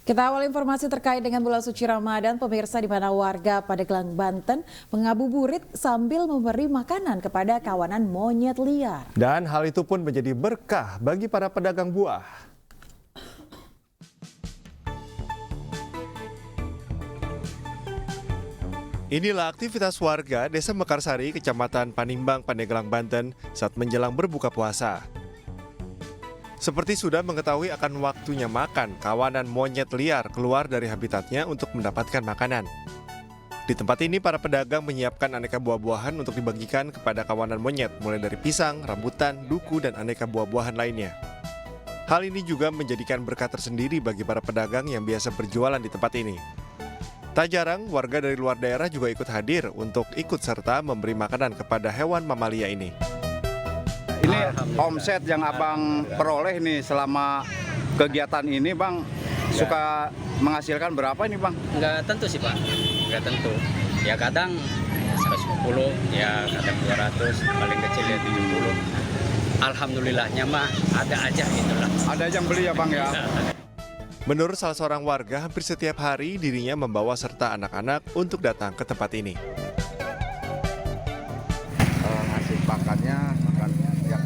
Kita awal informasi terkait dengan bulan suci Ramadan, pemirsa, di mana warga Pandeglang, Banten mengabuburit sambil memberi makanan kepada kawanan monyet liar. Dan hal itu pun menjadi berkah bagi para pedagang buah. Inilah aktivitas warga Desa Mekarsari, Kecamatan Panimbang, Pandeglang, Banten saat menjelang berbuka puasa. Seperti sudah mengetahui akan waktunya makan, kawanan monyet liar keluar dari habitatnya untuk mendapatkan makanan. Di tempat ini para pedagang menyiapkan aneka buah-buahan untuk dibagikan kepada kawanan monyet, mulai dari pisang, rambutan, duku, dan aneka buah-buahan lainnya. Hal ini juga menjadikan berkah tersendiri bagi para pedagang yang biasa berjualan di tempat ini. Tak jarang warga dari luar daerah juga ikut hadir untuk ikut serta memberi makanan kepada hewan mamalia ini. Ini omset yang abang peroleh nih selama kegiatan ini, bang, suka menghasilkan berapa ini, bang? Nggak tentu sih, Pak. Nggak tentu. Ya kadang 150, ya kadang 200, paling kecil ya 70. Alhamdulillahnya mah ada aja gitulah. Ada yang beli ya, bang ya? Menurut salah seorang warga, hampir setiap hari dirinya membawa serta anak-anak untuk datang ke tempat ini. Ngasih makannya yang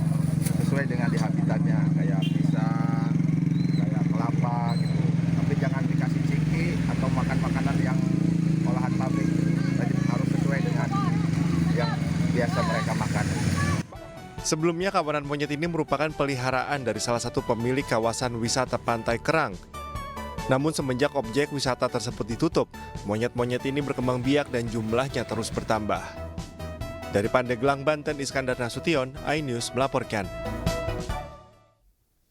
sesuai dengan di habitatnya, kayak pisang, kayak kelapa gitu. Tapi jangan dikasih ciki atau makan makanan yang olahan pabrik. Jadi harus sesuai dengan yang biasa mereka makan. Sebelumnya kawanan monyet ini merupakan peliharaan dari salah satu pemilik kawasan wisata Pantai Kerang. Namun semenjak objek wisata tersebut ditutup, monyet-monyet ini berkembang biak dan jumlahnya terus bertambah. Dari Pandeglang, Banten, Iskandar Nasution, iNews melaporkan.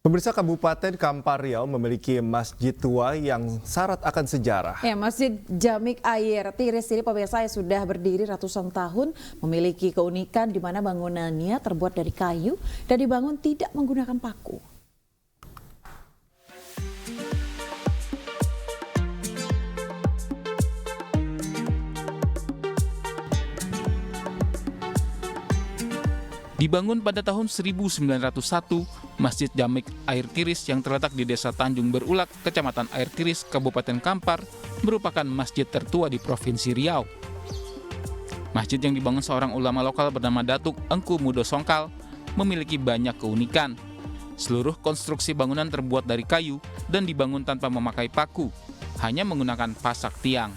Pemirsa, Kabupaten Kampar Riau memiliki masjid tua yang syarat akan sejarah. Ya, Masjid Jamik Air Tiris ini, pemirsa, yang sudah berdiri ratusan tahun, memiliki keunikan di mana bangunannya terbuat dari kayu dan dibangun tidak menggunakan paku. Dibangun pada tahun 1901, Masjid Jamik Air Tiris yang terletak di Desa Tanjung Berulak, Kecamatan Air Tiris, Kabupaten Kampar, merupakan masjid tertua di Provinsi Riau. Masjid yang dibangun seorang ulama lokal bernama Datuk Engku Mudo Songkal memiliki banyak keunikan. Seluruh konstruksi bangunan terbuat dari kayu dan dibangun tanpa memakai paku, hanya menggunakan pasak tiang.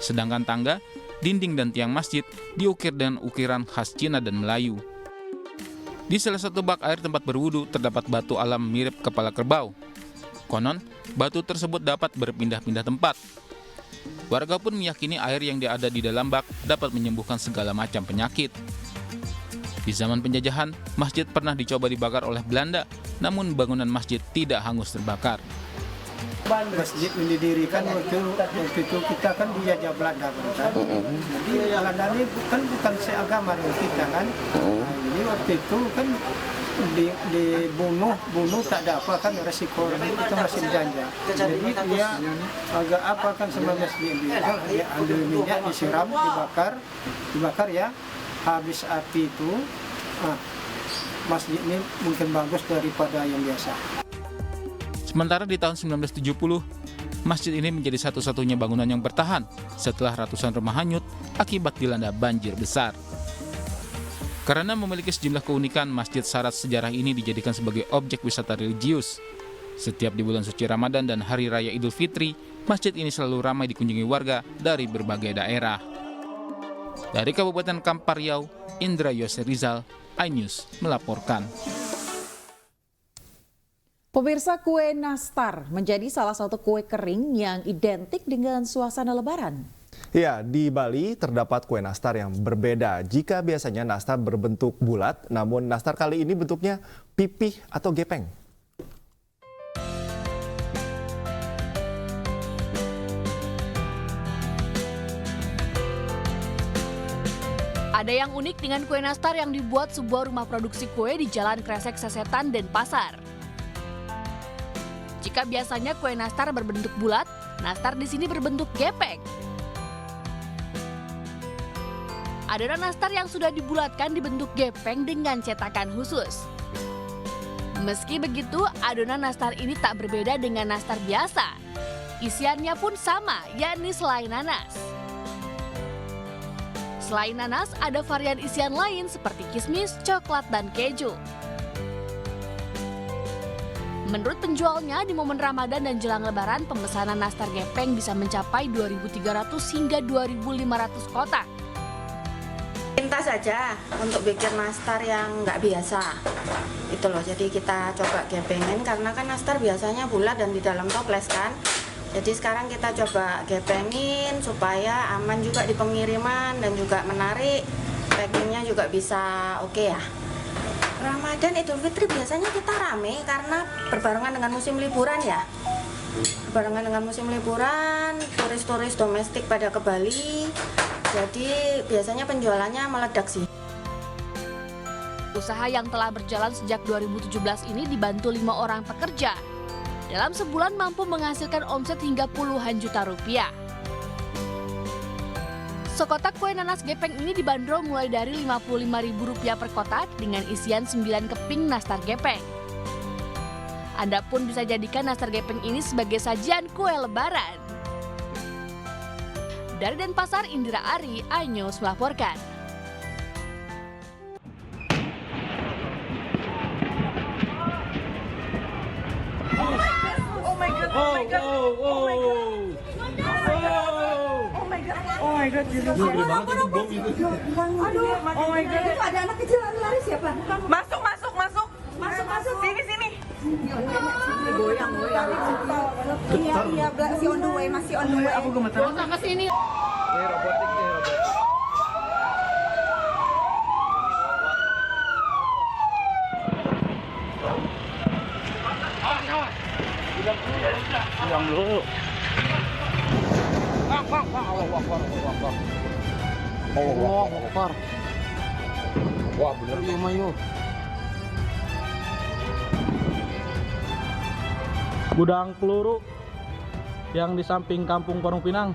Sedangkan tangga, dinding dan tiang masjid diukir dengan ukiran khas Cina dan Melayu. Di salah satu bak air tempat berwudu terdapat batu alam mirip kepala kerbau. Konon, batu tersebut dapat berpindah-pindah tempat. Warga pun meyakini air yang ada di dalam bak dapat menyembuhkan segala macam penyakit. Di zaman penjajahan, masjid pernah dicoba dibakar oleh Belanda, namun bangunan masjid tidak hangus terbakar. Masjid didirikan waktu itu kita kan dijajah Belanda kan. Jadi Belanda ini bukan seagama dengan kita kan. Jadi waktu itu kan dibunuh tak ada apa kan, resiko itu masih dijajah. Jadi dia agak apa kan sama masjid itu, dia ambil minyak, disiram, dibakar ya. Habis api itu masjid ini mungkin bagus daripada yang biasa. Sementara di tahun 1970, masjid ini menjadi satu-satunya bangunan yang bertahan setelah ratusan rumah hanyut akibat dilanda banjir besar. Karena memiliki sejumlah keunikan, masjid syarat sejarah ini dijadikan sebagai objek wisata religius. Setiap di bulan suci Ramadan dan Hari Raya Idul Fitri, masjid ini selalu ramai dikunjungi warga dari berbagai daerah. Dari Kabupaten Kampar Riau, Indra Yose Rizal, iNews melaporkan. Pemirsa, kue nastar menjadi salah satu kue kering yang identik dengan suasana Lebaran. Ya, di Bali terdapat kue nastar yang berbeda. Jika biasanya nastar berbentuk bulat, namun nastar kali ini bentuknya pipih atau gepeng. Ada yang unik dengan kue nastar yang dibuat sebuah rumah produksi kue di Jalan Kresek Sesetan, Denpasar. Jika biasanya kue nastar berbentuk bulat, nastar di sini berbentuk gepeng. Adonan nastar yang sudah dibulatkan dibentuk gepeng dengan cetakan khusus. Meski begitu, adonan nastar ini tak berbeda dengan nastar biasa. Isiannya pun sama, yakni selai nanas. Selain nanas, ada varian isian lain seperti kismis, coklat, dan keju. Menurut penjualnya, di momen Ramadan dan jelang Lebaran, pemesanan nastar gepeng bisa mencapai 2.300 hingga 2.500 kotak. Pintas saja untuk bikin nastar yang nggak biasa. Itu loh, jadi kita coba gepengin karena kan nastar biasanya bulat dan di dalam toples kan. Jadi sekarang kita coba gepengin supaya aman juga di pengiriman dan juga menarik. Packingnya juga bisa oke ya. Ramadan Idul Fitri biasanya kita rame karena berbarengan dengan musim liburan ya. Berbarengan dengan musim liburan, turis-turis domestik pada ke Bali. Jadi biasanya penjualannya meledak sih. Usaha yang telah berjalan sejak 2017 ini dibantu 5 orang pekerja. Dalam sebulan mampu menghasilkan omset hingga puluhan juta rupiah. Sekotak kue nanas gepeng ini dibanderol mulai dari Rp55.000 per kotak dengan isian 9 keping nastar gepeng. Anda pun bisa jadikan nastar gepeng ini sebagai sajian kue lebaran. Dari Denpasar, Indra Ari, iNews melaporkan. Ada anak kecil lari-lari siapa? Masuk. Sini. Goyang. Iya, masih on the way. Aku gemetar. Ke sini. Ini robotik. Pulang dulu. Allah Akbar. Wah, bener ya, Mayu. Gudang peluru yang di samping Kampung Parung Pinang.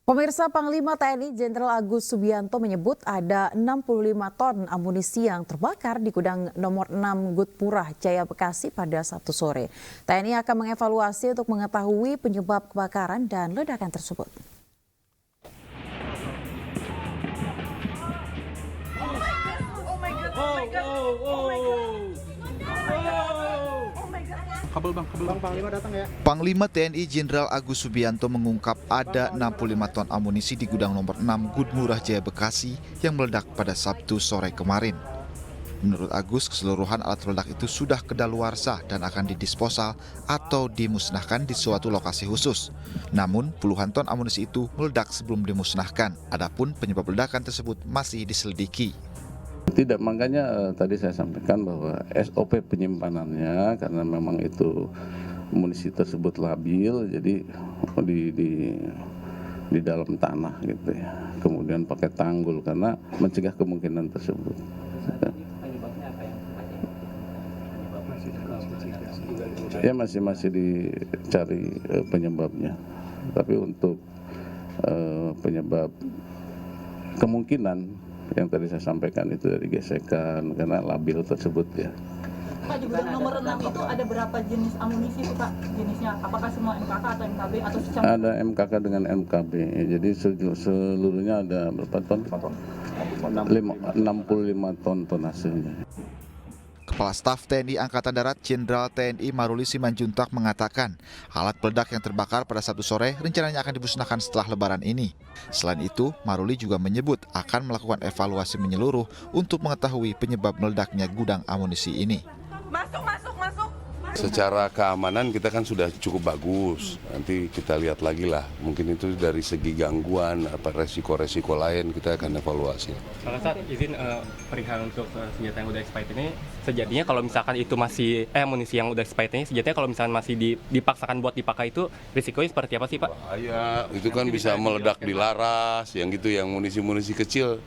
Pemirsa, Panglima TNI Jenderal Agus Subianto menyebut ada 65 ton amunisi yang terbakar di gudang nomor 6 Gudmurah Jaya Bekasi pada Sabtu sore. TNI akan mengevaluasi untuk mengetahui penyebab kebakaran dan ledakan tersebut. Panglima TNI Jenderal Agus Subianto mengungkap ada 65 ton amunisi di gudang nomor 6 Gudmurah Jaya Bekasi yang meledak pada Sabtu sore kemarin. Menurut Agus, keseluruhan alat peledak itu sudah kedaluarsa dan akan didisposal atau dimusnahkan di suatu lokasi khusus. Namun, puluhan ton amunisi itu meledak sebelum dimusnahkan. Adapun penyebab ledakan tersebut masih diselidiki. Tidak, makanya tadi saya sampaikan bahwa SOP penyimpanannya karena memang itu amunisi tersebut labil, jadi di dalam tanah gitu ya. Kemudian pakai tanggul karena mencegah kemungkinan tersebut. Ya masih dicari penyebabnya. Tapi untuk penyebab kemungkinan yang tadi saya sampaikan itu dari gesekan karena labil tersebut ya. Pak, di gudang nomor 6 itu ada berapa jenis amunisi itu Pak? Jenisnya apakah semua MKK atau MKB atau secara? Ada MKK dengan MKB. Jadi seluruhnya ada berapa ton? 65 ton tonasenya. Kepala Staf TNI Angkatan Darat Jenderal TNI Maruli Simanjuntak mengatakan alat peledak yang terbakar pada Sabtu sore rencananya akan dimusnahkan setelah Lebaran ini. Selain itu, Maruli juga menyebut akan melakukan evaluasi menyeluruh untuk mengetahui penyebab meledaknya gudang amunisi ini. Masuk. Secara keamanan kita kan sudah cukup bagus. Nanti kita lihat lagi lah. Mungkin itu dari segi gangguan, apa resiko-resiko lain kita akan evaluasi. Kalau saat izin perihal untuk senjata yang udah expired ini, sejatinya kalau misalkan itu masih amunisi yang udah expired ini, sejatinya kalau misalkan masih dipaksakan buat dipakai itu risikonya seperti apa sih Pak? Bahaya, itu kan bisa meledak di laras, yang gitu, yang munisi-munisi kecil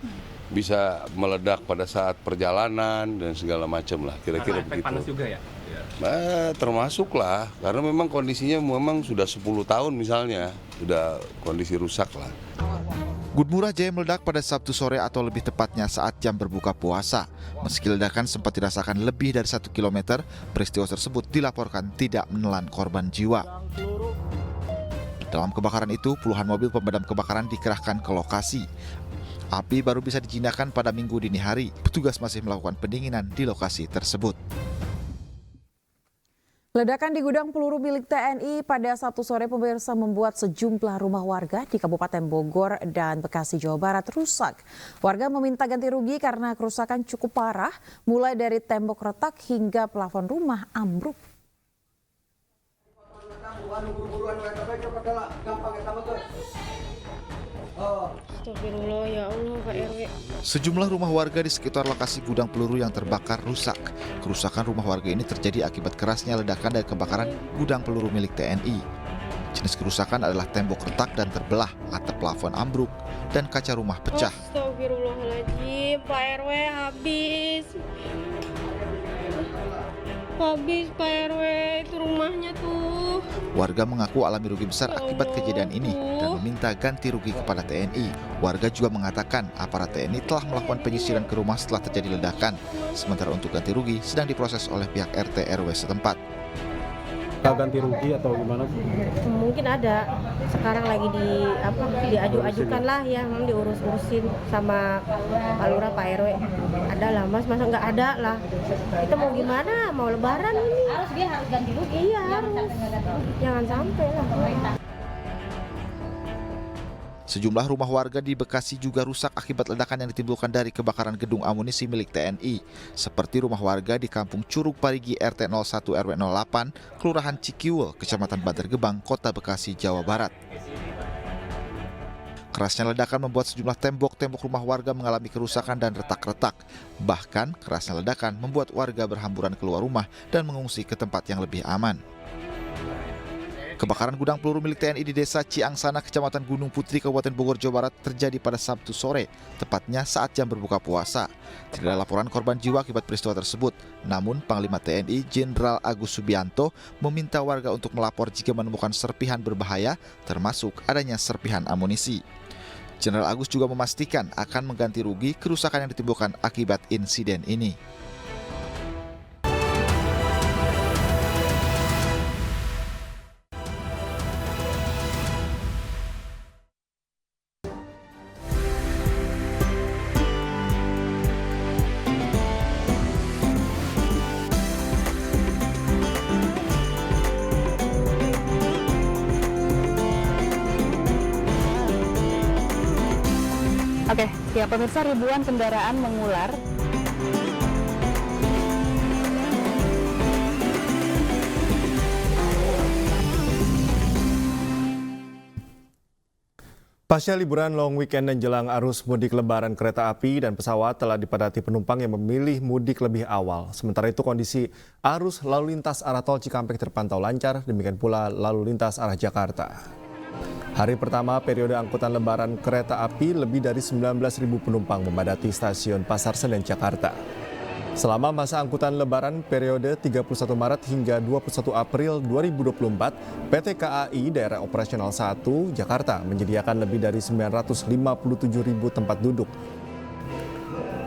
bisa meledak pada saat perjalanan dan segala macam lah, kira-kira begitu. Panas juga ya? Termasuk lah, karena memang kondisinya memang sudah 10 tahun misalnya, sudah kondisi rusak lah. Good Murah Jaya meledak pada Sabtu sore atau lebih tepatnya saat jam berbuka puasa. Meski ledakan sempat dirasakan lebih dari 1 km, peristiwa tersebut dilaporkan tidak menelan korban jiwa. Dalam kebakaran itu, puluhan mobil pemadam kebakaran dikerahkan ke lokasi. Api baru bisa dijinakan pada Minggu dini hari. Petugas masih melakukan pendinginan di lokasi tersebut. Ledakan di gudang peluru milik TNI pada Sabtu sore pemirsa membuat sejumlah rumah warga di Kabupaten Bogor dan Bekasi, Jawa Barat rusak. Warga meminta ganti rugi karena kerusakan cukup parah, mulai dari tembok retak hingga plafon rumah ambruk. Astagfirullah, ya Allah, Pak RW. Sejumlah rumah warga di sekitar lokasi gudang peluru yang terbakar rusak. Kerusakan rumah warga ini terjadi akibat kerasnya ledakan dari kebakaran gudang peluru milik TNI. Jenis kerusakan adalah tembok retak dan terbelah, atap plafon ambruk, dan kaca rumah pecah. Astagfirullahaladzim, Pak RW habis. Habis Pak RW, itu rumahnya tuh. Warga mengaku alami rugi besar akibat kejadian ini dan meminta ganti rugi kepada TNI. Warga juga mengatakan aparat TNI telah melakukan penyisiran ke rumah setelah terjadi ledakan. Sementara untuk ganti rugi sedang diproses oleh pihak RT RW setempat. Ganti rugi atau gimana? Mungkin ada. Sekarang lagi diaju-ajukan lah ya, memang diurus-urusin sama Pak Lurah, Pak RW. Ada lah Mas, masa nggak ada lah. Kita mau gimana? Mau lebaran ini. Dia harus ganti rugi. Iya harus. Jangan sampai lah. Sejumlah rumah warga di Bekasi juga rusak akibat ledakan yang ditimbulkan dari kebakaran gedung amunisi milik TNI. Seperti rumah warga di Kampung Curug Parigi RT 01 RW 08, Kelurahan Cikiwul, Kecamatan Bantar Gebang, Kota Bekasi, Jawa Barat. Kerasnya ledakan membuat sejumlah tembok-tembok rumah warga mengalami kerusakan dan retak-retak. Bahkan kerasnya ledakan membuat warga berhamburan keluar rumah dan mengungsi ke tempat yang lebih aman. Kebakaran gudang peluru milik TNI di Desa Ciangsana, Kecamatan Gunung Putri, Kabupaten Bogor, Jawa Barat terjadi pada Sabtu sore, tepatnya saat jam berbuka puasa. Tidak ada laporan korban jiwa akibat peristiwa tersebut. Namun, Panglima TNI Jenderal Agus Subianto meminta warga untuk melapor jika menemukan serpihan berbahaya, termasuk adanya serpihan amunisi. Jenderal Agus juga memastikan akan mengganti rugi kerusakan yang ditimbulkan akibat insiden ini. Oke, ya pemirsa, ribuan kendaraan mengular. Pasca liburan long weekend dan jelang arus mudik lebaran, kereta api dan pesawat telah dipadati penumpang yang memilih mudik lebih awal. Sementara itu kondisi arus lalu lintas arah tol Cikampek terpantau lancar, demikian pula lalu lintas arah Jakarta. Hari pertama periode angkutan lebaran kereta api, lebih dari 19.000 penumpang memadati stasiun Pasar Senen, Jakarta. Selama masa angkutan lebaran periode 31 Maret hingga 21 April 2024, PT KAI Daerah Operasional 1 Jakarta menyediakan lebih dari 957.000 tempat duduk.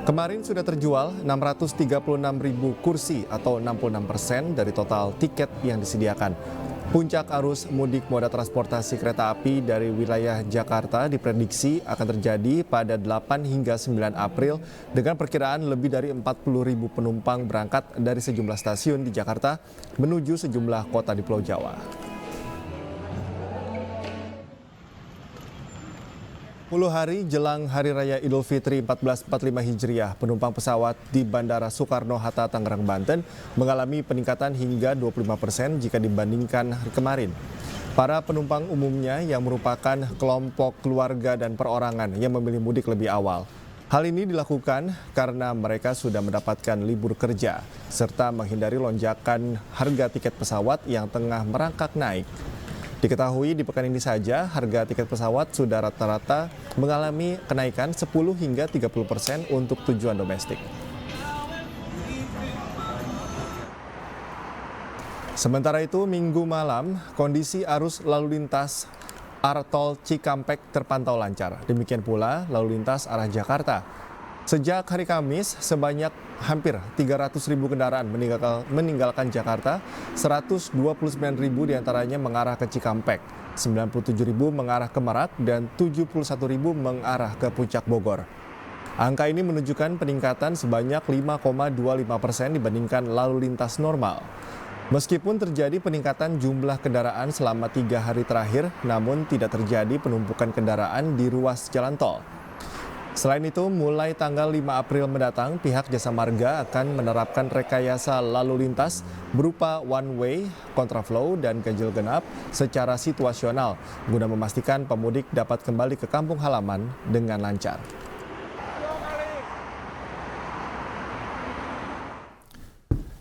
Kemarin sudah terjual 636.000 kursi atau 66% dari total tiket yang disediakan. Puncak arus mudik moda transportasi kereta api dari wilayah Jakarta diprediksi akan terjadi pada 8 hingga 9 April dengan perkiraan lebih dari 40.000 penumpang berangkat dari sejumlah stasiun di Jakarta menuju sejumlah kota di Pulau Jawa. hari jelang Hari Raya Idul Fitri 1445 Hijriah, penumpang pesawat di Bandara Soekarno-Hatta, Tangerang, Banten mengalami peningkatan hingga 25% jika dibandingkan hari kemarin. Para penumpang umumnya yang merupakan kelompok keluarga dan perorangan yang memilih mudik lebih awal. Hal ini dilakukan karena mereka sudah mendapatkan libur kerja, serta menghindari lonjakan harga tiket pesawat yang tengah merangkak naik. Diketahui di pekan ini saja, harga tiket pesawat sudah rata-rata mengalami kenaikan 10 hingga 30% untuk tujuan domestik. Sementara itu, Minggu malam, kondisi arus lalu lintas arah tol Cikampek terpantau lancar. Demikian pula lalu lintas arah Jakarta. Sejak hari Kamis, sebanyak hampir 300.000 kendaraan meninggalkan Jakarta, 129.000 diantaranya mengarah ke Cikampek, 97.000 mengarah ke Merak, dan 71.000 mengarah ke Puncak Bogor. Angka ini menunjukkan peningkatan sebanyak 5,25% dibandingkan lalu lintas normal. Meskipun terjadi peningkatan jumlah kendaraan selama 3 hari terakhir, namun tidak terjadi penumpukan kendaraan di ruas jalan tol. Selain itu, mulai tanggal 5 April mendatang, pihak Jasa Marga akan menerapkan rekayasa lalu lintas berupa one way, kontraflow, dan ganjil genap secara situasional, guna memastikan pemudik dapat kembali ke kampung halaman dengan lancar.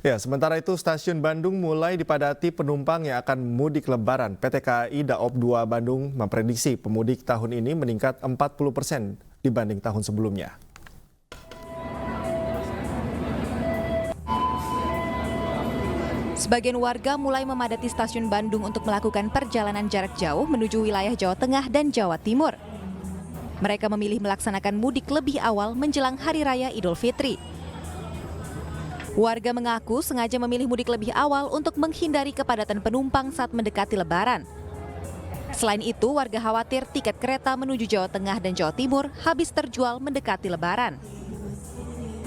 Ya, sementara itu stasiun Bandung mulai dipadati penumpang yang akan mudik lebaran. PT KAI Daop 2 Bandung memprediksi pemudik tahun ini meningkat 40% dibanding tahun sebelumnya. Sebagian warga mulai memadati stasiun Bandung untuk melakukan perjalanan jarak jauh menuju wilayah Jawa Tengah dan Jawa Timur. Mereka memilih melaksanakan mudik lebih awal menjelang Hari Raya Idul Fitri. Warga mengaku sengaja memilih mudik lebih awal untuk menghindari kepadatan penumpang saat mendekati Lebaran. Selain itu, warga khawatir tiket kereta menuju Jawa Tengah dan Jawa Timur habis terjual mendekati Lebaran.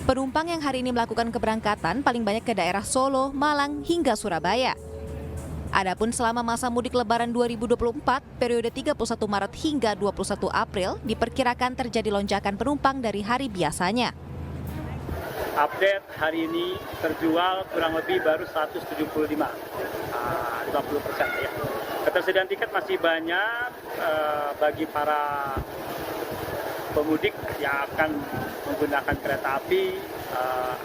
Penumpang yang hari ini melakukan keberangkatan paling banyak ke daerah Solo, Malang, hingga Surabaya. Adapun selama masa mudik Lebaran 2024, periode 31 Maret hingga 21 April, diperkirakan terjadi lonjakan penumpang dari hari biasanya. Update hari ini terjual kurang lebih baru 175, 50% ya. Ketersediaan tiket masih banyak bagi para pemudik yang akan menggunakan kereta api.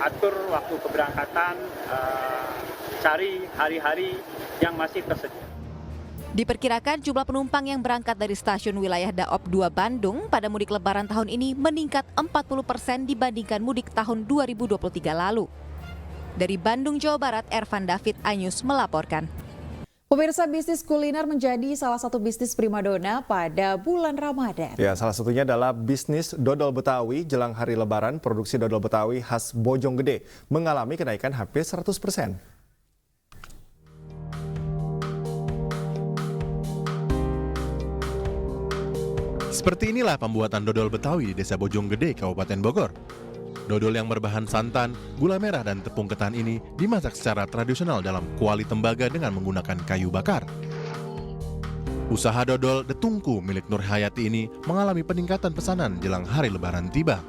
Atur waktu keberangkatan, cari hari-hari yang masih tersedia. Diperkirakan jumlah penumpang yang berangkat dari stasiun wilayah Daop 2 Bandung pada mudik Lebaran tahun ini meningkat 40% dibandingkan mudik tahun 2023 lalu. Dari Bandung, Jawa Barat, Ervan David Anyus melaporkan. Pemirsa, bisnis kuliner menjadi salah satu bisnis primadona pada bulan Ramadan. Ya, salah satunya adalah bisnis dodol Betawi. Jelang hari Lebaran, produksi dodol Betawi khas Bojonggede mengalami kenaikan hampir 100%. Seperti inilah pembuatan dodol Betawi di Desa Bojonggede, Kabupaten Bogor. Dodol yang berbahan santan, gula merah, dan tepung ketan ini dimasak secara tradisional dalam kuali tembaga dengan menggunakan kayu bakar. Usaha dodol Detungku milik Nur Hayati ini mengalami peningkatan pesanan jelang hari Lebaran tiba.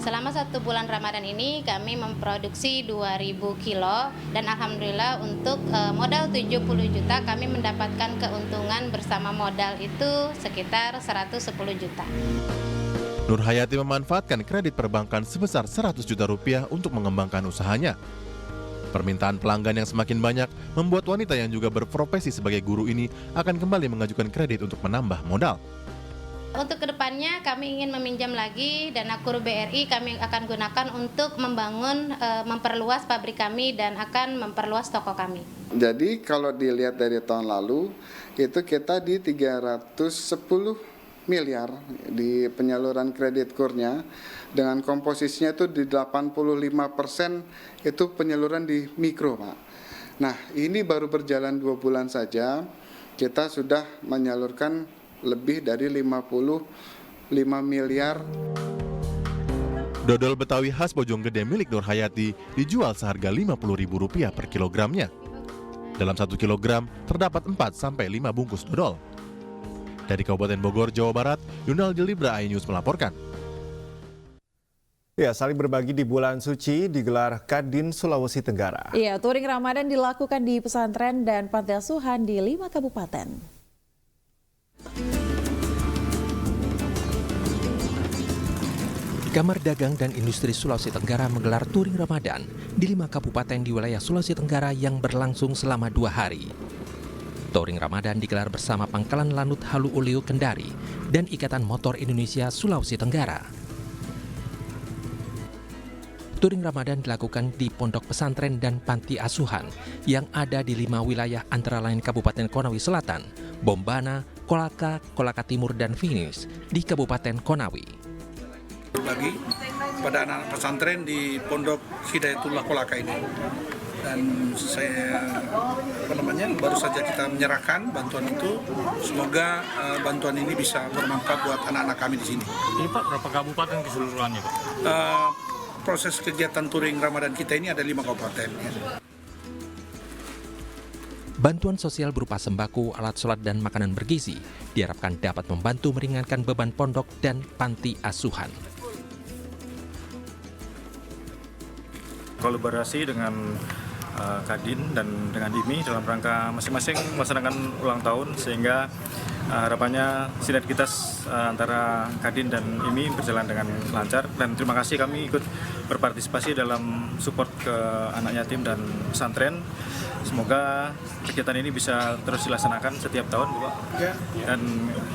Selama 1 bulan Ramadan ini kami memproduksi 2.000 kilo dan alhamdulillah untuk modal 70 juta kami mendapatkan keuntungan bersama modal itu sekitar 110 juta. Nur Hayati memanfaatkan kredit perbankan sebesar 100 juta rupiah untuk mengembangkan usahanya. Permintaan pelanggan yang semakin banyak membuat wanita yang juga berprofesi sebagai guru ini akan kembali mengajukan kredit untuk menambah modal. Untuk kedepannya kami ingin meminjam lagi dana KUR BRI kami akan gunakan untuk membangun, memperluas pabrik kami dan akan memperluas toko kami. Jadi kalau dilihat dari tahun lalu itu kita di 310 miliar di penyaluran kredit KUR-nya dengan komposisinya itu di 85% itu penyaluran di mikro, Pak. Nah, ini baru berjalan 2 bulan saja kita sudah menyalurkan lebih dari 55 miliar. Dodol Betawi khas Bojonggede milik Nur Hayati dijual seharga Rp50.000 per kilogramnya. Dalam 1 kilogram terdapat 4-5 bungkus dodol. Dari Kabupaten Bogor, Jawa Barat, Yunal Jelibra, iNews melaporkan. Ya, saling berbagi di bulan suci digelar Kadin Sulawesi Tenggara. Iya, touring Ramadan dilakukan di pesantren dan panti asuhan di 5 kabupaten. Kamar Dagang dan Industri Sulawesi Tenggara menggelar touring Ramadan di 5 kabupaten di wilayah Sulawesi Tenggara yang berlangsung selama 2 hari. Touring Ramadan digelar bersama Pangkalan Lanut Halu Uleu Kendari dan Ikatan Motor Indonesia Sulawesi Tenggara. Touring Ramadan dilakukan di pondok pesantren dan panti asuhan yang ada di 5 wilayah antara lain Kabupaten Konawe Selatan, Bombana, Kolaka, Kolaka Timur, dan Finish di Kabupaten Konawe. Berbagi pada anak-anak pesantren di Pondok Hidayatullah Kolaka ini. Dan saya baru saja kita menyerahkan bantuan itu. Semoga bantuan ini bisa bermanfaat buat anak-anak kami di sini. Ini Pak, berapa kabupaten keseluruhannya Pak? Proses kegiatan touring Ramadan kita ini ada 5 kabupaten. Ya. Bantuan sosial berupa sembako, alat sholat, dan makanan bergizi diharapkan dapat membantu meringankan beban pondok dan panti asuhan. Kolaborasi dengan Kadin dan dengan IMI dalam rangka masing-masing melaksanakan ulang tahun, sehingga harapannya sinergitas antara Kadin dan IMI berjalan dengan lancar. Dan terima kasih kami ikut berpartisipasi dalam support ke anak yatim dan pesantren. Semoga kegiatan ini bisa terus dilaksanakan setiap tahun, Bapak. Ya. Dan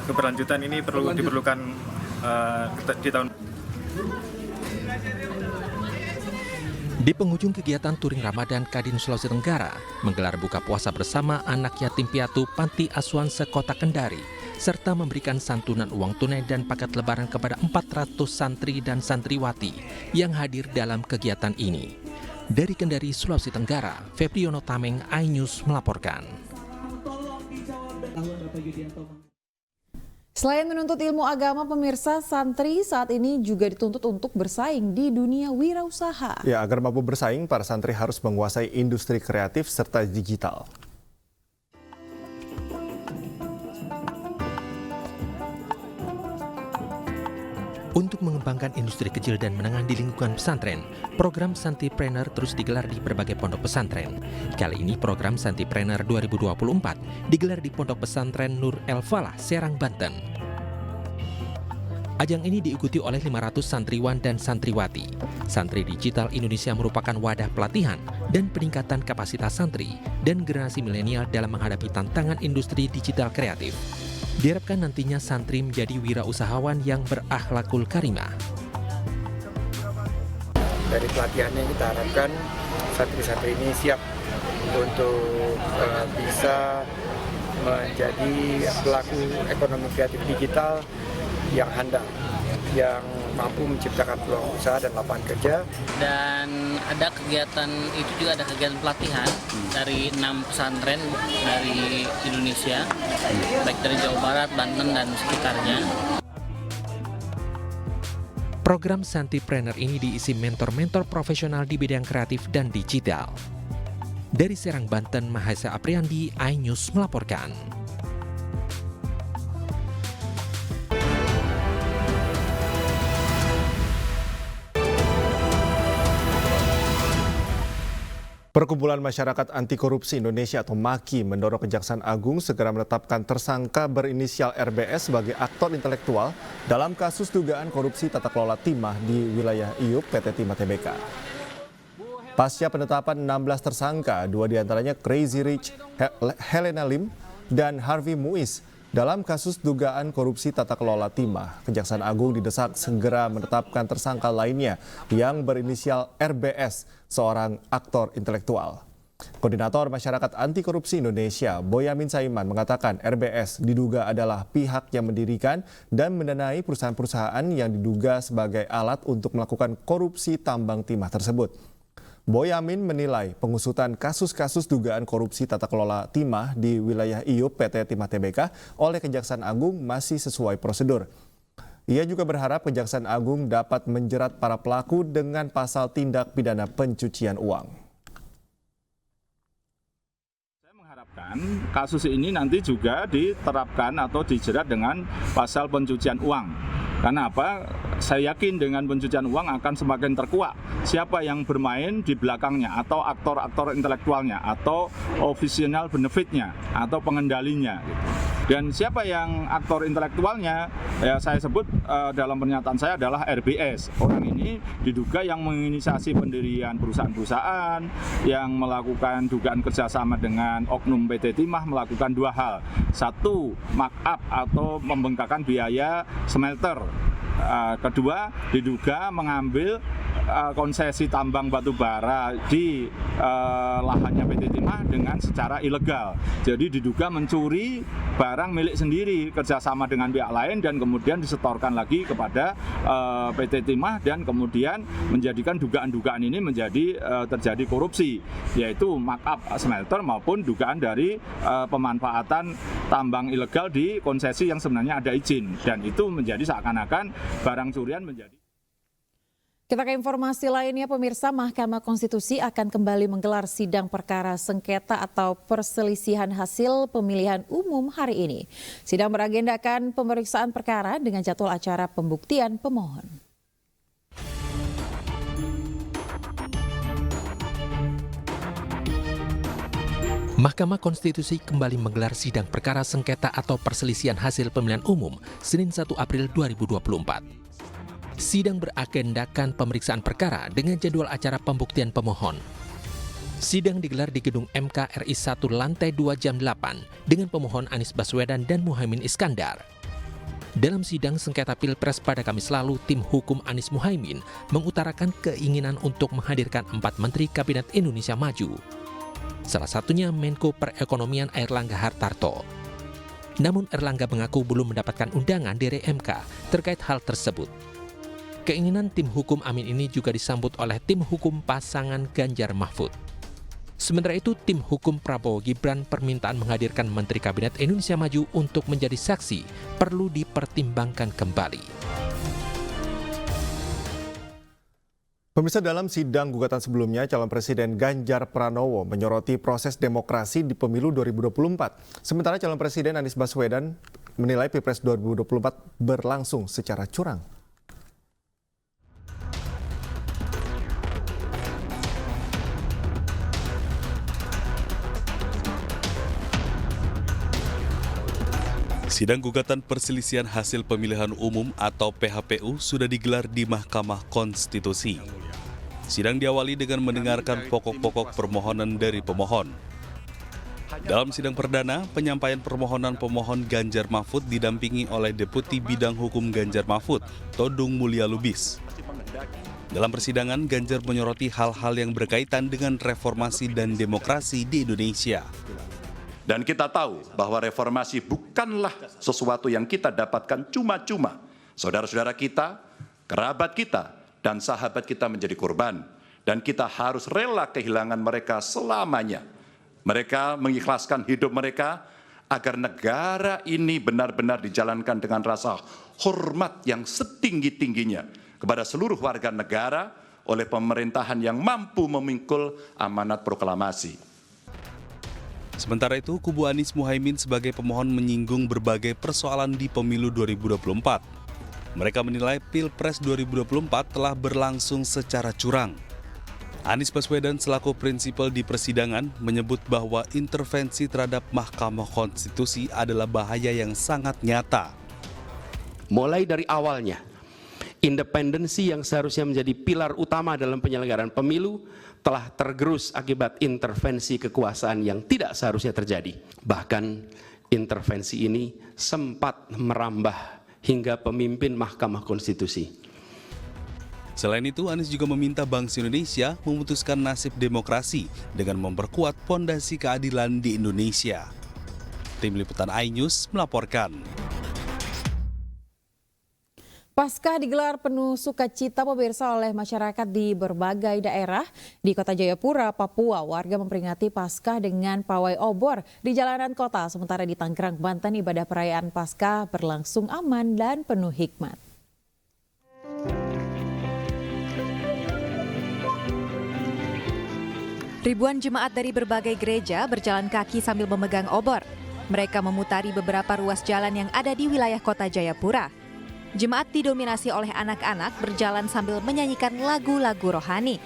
keberlanjutan ini diperlukan di tahun. Di penghujung kegiatan touring Ramadan, Kadin Sulawesi Tenggara menggelar buka puasa bersama anak yatim piatu panti asuhan sekota Kendari, serta memberikan santunan uang tunai dan paket lebaran kepada 400 santri dan santriwati yang hadir dalam kegiatan ini. Dari Kendari, Sulawesi Tenggara, Febriono Tameng, iNews melaporkan. Selain menuntut ilmu agama, pemirsa, santri saat ini juga dituntut untuk bersaing di dunia wirausaha. Ya, agar mampu bersaing, para santri harus menguasai industri kreatif serta digital. Untuk mengembangkan industri kecil dan menengah di lingkungan pesantren, program Santipreneur terus digelar di berbagai pondok pesantren. Kali ini program Santipreneur 2024 digelar di Pondok Pesantren Nur El Falah, Serang, Banten. Ajang ini diikuti oleh 500 santriwan dan santriwati. Santri Digital Indonesia merupakan wadah pelatihan dan peningkatan kapasitas santri dan generasi milenial dalam menghadapi tantangan industri digital kreatif. Diharapkan nantinya santri menjadi wirausahawan yang berakhlakul karimah. Dari pelatihannya kita harapkan santri-santri ini siap untuk bisa menjadi pelaku ekonomi kreatif digital yang handal, yang mampu menciptakan peluang usaha dan lapangan kerja. Dan ada kegiatan, itu juga ada kegiatan pelatihan dari 6 pesantren dari Indonesia, baik dari Jawa Barat, Banten, dan sekitarnya. Program Santipreneur ini diisi mentor-mentor profesional di bidang kreatif dan digital. Dari Serang, Banten, Mahesa Apriandi, iNews melaporkan. Perkumpulan Masyarakat Anti Korupsi Indonesia atau MAKI mendorong Kejaksaan Agung segera menetapkan tersangka berinisial RBS sebagai aktor intelektual dalam kasus dugaan korupsi tata kelola timah di wilayah IUP PT Timah Tbk. Pasca penetapan 16 tersangka, 2 diantaranya Crazy Rich, Helena Lim, dan Harvey Muiz dalam kasus dugaan korupsi tata kelola timah. Kejaksaan Agung didesak segera menetapkan tersangka lainnya yang berinisial RBS, seorang aktor intelektual. Koordinator Masyarakat Anti Korupsi Indonesia, Boyamin Saiman, mengatakan RBS diduga adalah pihak yang mendirikan dan mendanai perusahaan-perusahaan yang diduga sebagai alat untuk melakukan korupsi tambang timah tersebut. Boyamin menilai pengusutan kasus-kasus dugaan korupsi tata kelola timah di wilayah IUP PT Timah Tbk oleh Kejaksaan Agung masih sesuai prosedur. Ia juga berharap Kejaksaan Agung dapat menjerat para pelaku dengan pasal tindak pidana pencucian uang. Saya mengharapkan Dan kasus ini nanti juga diterapkan atau dijerat dengan pasal pencucian uang. Karena apa? Saya yakin dengan pencucian uang akan semakin terkuak siapa yang bermain di belakangnya, atau aktor-aktor intelektualnya, atau official benefitnya, atau pengendalinya. Dan siapa yang aktor intelektualnya, ya saya sebut dalam pernyataan saya adalah RBS. Orang ini diduga yang menginisiasi pendirian perusahaan-perusahaan, yang melakukan dugaan kerjasama dengan oknum PT Timah, melakukan dua hal. Satu, markup atau membengkakkan biaya smelter. Kedua, diduga mengambil konsesi tambang batu bara di lahannya PT Timah dengan secara ilegal. Jadi diduga mencuri barang milik sendiri kerjasama dengan pihak lain dan kemudian disetorkan lagi kepada PT Timah, dan kemudian menjadikan dugaan-dugaan ini menjadi terjadi korupsi, yaitu markup smelter maupun dugaan dari pemanfaatan tambang ilegal di konsesi yang sebenarnya ada izin, dan itu menjadi seakan-akan barang curian menjadi. Kita ke informasi lainnya, pemirsa. Mahkamah Konstitusi akan kembali menggelar sidang perkara sengketa atau perselisihan hasil pemilihan umum hari ini. Sidang beragendakan pemeriksaan perkara dengan jadwal acara pembuktian pemohon. Mahkamah Konstitusi kembali menggelar sidang perkara sengketa atau perselisihan hasil pemilihan umum Senin 1 April 2024. Sidang beragendakan pemeriksaan perkara dengan jadwal acara pembuktian pemohon. Sidang digelar di gedung MK RI 1 lantai 2 jam 8 dengan pemohon Anies Baswedan dan Muhaimin Iskandar. Dalam sidang sengketa Pilpres pada Kamis lalu, tim hukum Anies Muhaimin mengutarakan keinginan untuk menghadirkan 4 Menteri Kabinet Indonesia Maju. Salah satunya Menko Perekonomian Airlangga Hartarto. Namun Erlangga mengaku belum mendapatkan undangan dari MK terkait hal tersebut. Keinginan tim hukum Amin ini juga disambut oleh tim hukum pasangan Ganjar Mahfud. Sementara itu, tim hukum Prabowo Gibran permintaan menghadirkan Menteri Kabinet Indonesia Maju untuk menjadi saksi perlu dipertimbangkan kembali. Pemirsa, dalam sidang gugatan sebelumnya, calon presiden Ganjar Pranowo menyoroti proses demokrasi di pemilu 2024. Sementara calon presiden Anies Baswedan menilai Pilpres 2024 berlangsung secara curang. Sidang gugatan perselisihan hasil pemilihan umum atau PHPU sudah digelar di Mahkamah Konstitusi. Sidang diawali dengan mendengarkan pokok-pokok permohonan dari pemohon. Dalam sidang perdana, penyampaian permohonan pemohon Ganjar Mahfud didampingi oleh Deputi Bidang Hukum Ganjar Mahfud, Todung Mulya Lubis. Dalam persidangan, Ganjar menyoroti hal-hal yang berkaitan dengan reformasi dan demokrasi di Indonesia. Dan kita tahu bahwa reformasi bukanlah sesuatu yang kita dapatkan cuma-cuma. Saudara-saudara kita, kerabat kita, dan sahabat kita menjadi korban. Dan kita harus rela kehilangan mereka selamanya. Mereka mengikhlaskan hidup mereka agar negara ini benar-benar dijalankan dengan rasa hormat yang setinggi-tingginya kepada seluruh warga negara oleh pemerintahan yang mampu memikul amanat proklamasi. Sementara itu, kubu Anies Muhaimin sebagai pemohon menyinggung berbagai persoalan di pemilu 2024. Mereka menilai Pilpres 2024 telah berlangsung secara curang. Anies Baswedan selaku prinsipal di persidangan menyebut bahwa intervensi terhadap Mahkamah Konstitusi adalah bahaya yang sangat nyata. Mulai dari awalnya, independensi yang seharusnya menjadi pilar utama dalam penyelenggaraan pemilu telah tergerus akibat intervensi kekuasaan yang tidak seharusnya terjadi. Bahkan intervensi ini sempat merambah hingga pemimpin Mahkamah Konstitusi. Selain itu, Anies juga meminta bangsa Indonesia memutuskan nasib demokrasi dengan memperkuat fondasi keadilan di Indonesia. Tim Liputan iNews melaporkan. Pasca digelar penuh sukacita pemirsa oleh masyarakat di berbagai daerah di Kota Jayapura, Papua, warga memperingati Paskah dengan pawai obor di jalanan kota. Sementara di Tangerang, Banten, ibadah perayaan Paskah berlangsung aman dan penuh hikmat. Ribuan jemaat dari berbagai gereja berjalan kaki sambil memegang obor. Mereka memutari beberapa ruas jalan yang ada di wilayah kota Jayapura. Jemaat didominasi oleh anak-anak berjalan sambil menyanyikan lagu-lagu rohani.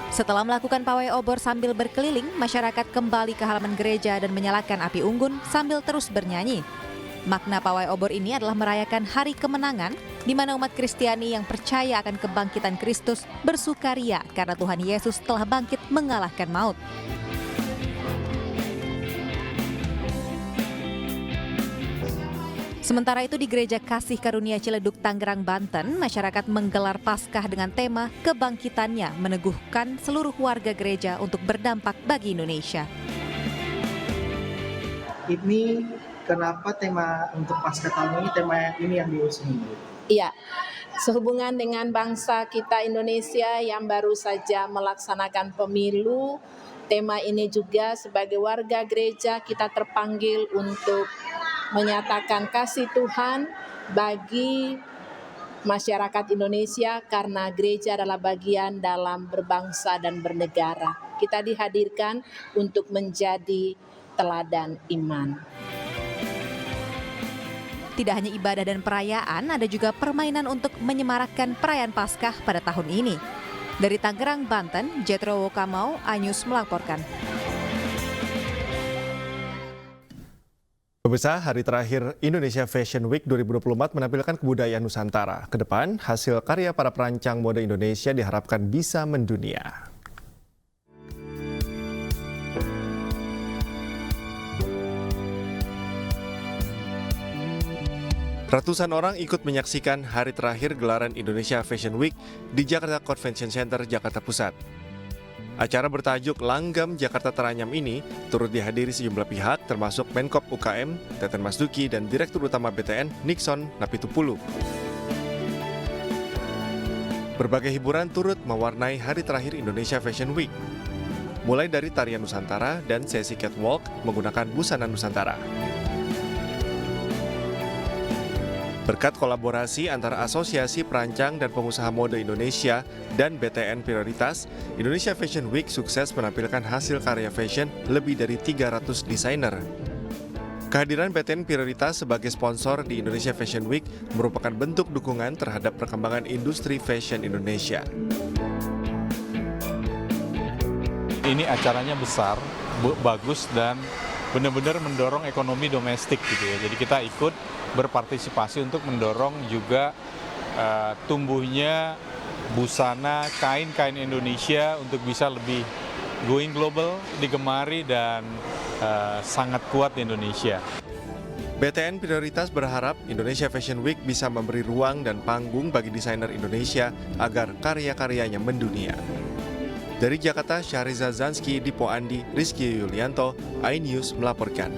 Setelah melakukan pawai obor sambil berkeliling, masyarakat kembali ke halaman gereja dan menyalakan api unggun sambil terus bernyanyi. Makna pawai obor ini adalah merayakan hari kemenangan, di mana umat Kristiani yang percaya akan kebangkitan Kristus bersukaria karena Tuhan Yesus telah bangkit mengalahkan maut. Sementara itu di Gereja Kasih Karunia Ciledug, Tangerang, Banten, masyarakat menggelar Paskah dengan tema kebangkitannya, meneguhkan seluruh warga gereja untuk berdampak bagi Indonesia. Ini kenapa tema untuk Paskah tahun ini, tema ini yang diusung? Iya, sehubungan dengan bangsa kita Indonesia yang baru saja melaksanakan pemilu, tema ini juga sebagai warga gereja kita terpanggil untuk menyatakan kasih Tuhan bagi masyarakat Indonesia karena gereja adalah bagian dalam berbangsa dan bernegara. Kita dihadirkan untuk menjadi teladan iman. Tidak hanya ibadah dan perayaan, ada juga permainan untuk menyemarakkan perayaan Paskah pada tahun ini. Dari Tangerang, Banten, Jetro Wokamau, Anyus melaporkan. Pemirsa, hari terakhir Indonesia Fashion Week 2024 menampilkan kebudayaan Nusantara. Ke depan, hasil karya para perancang mode Indonesia diharapkan bisa mendunia. Ratusan orang ikut menyaksikan hari terakhir gelaran Indonesia Fashion Week di Jakarta Convention Center, Jakarta Pusat. Acara bertajuk Langgam Jakarta Teranyam ini turut dihadiri sejumlah pihak termasuk Menkop UKM, Teten Masduki, dan Direktur Utama BTN, Nixon Napitupulu. Berbagai hiburan turut mewarnai hari terakhir Indonesia Fashion Week, mulai dari tarian Nusantara dan sesi catwalk menggunakan busana Nusantara. Berkat kolaborasi antara Asosiasi Perancang dan Pengusaha Mode Indonesia dan BTN Prioritas, Indonesia Fashion Week sukses menampilkan hasil karya fashion lebih dari 300 desainer. Kehadiran BTN Prioritas sebagai sponsor di Indonesia Fashion Week merupakan bentuk dukungan terhadap perkembangan industri fashion Indonesia. Ini acaranya besar, bagus, dan benar-benar mendorong ekonomi domestik gitu ya. Jadi kita ikut berpartisipasi untuk mendorong juga tumbuhnya busana kain-kain Indonesia untuk bisa lebih going global, digemari, dan sangat kuat di Indonesia. BTN Prioritas berharap Indonesia Fashion Week bisa memberi ruang dan panggung bagi desainer Indonesia agar karya-karyanya mendunia. Dari Jakarta, Syahriza Zanski, Dipo Andi, Rizky Yulianto, iNews melaporkan.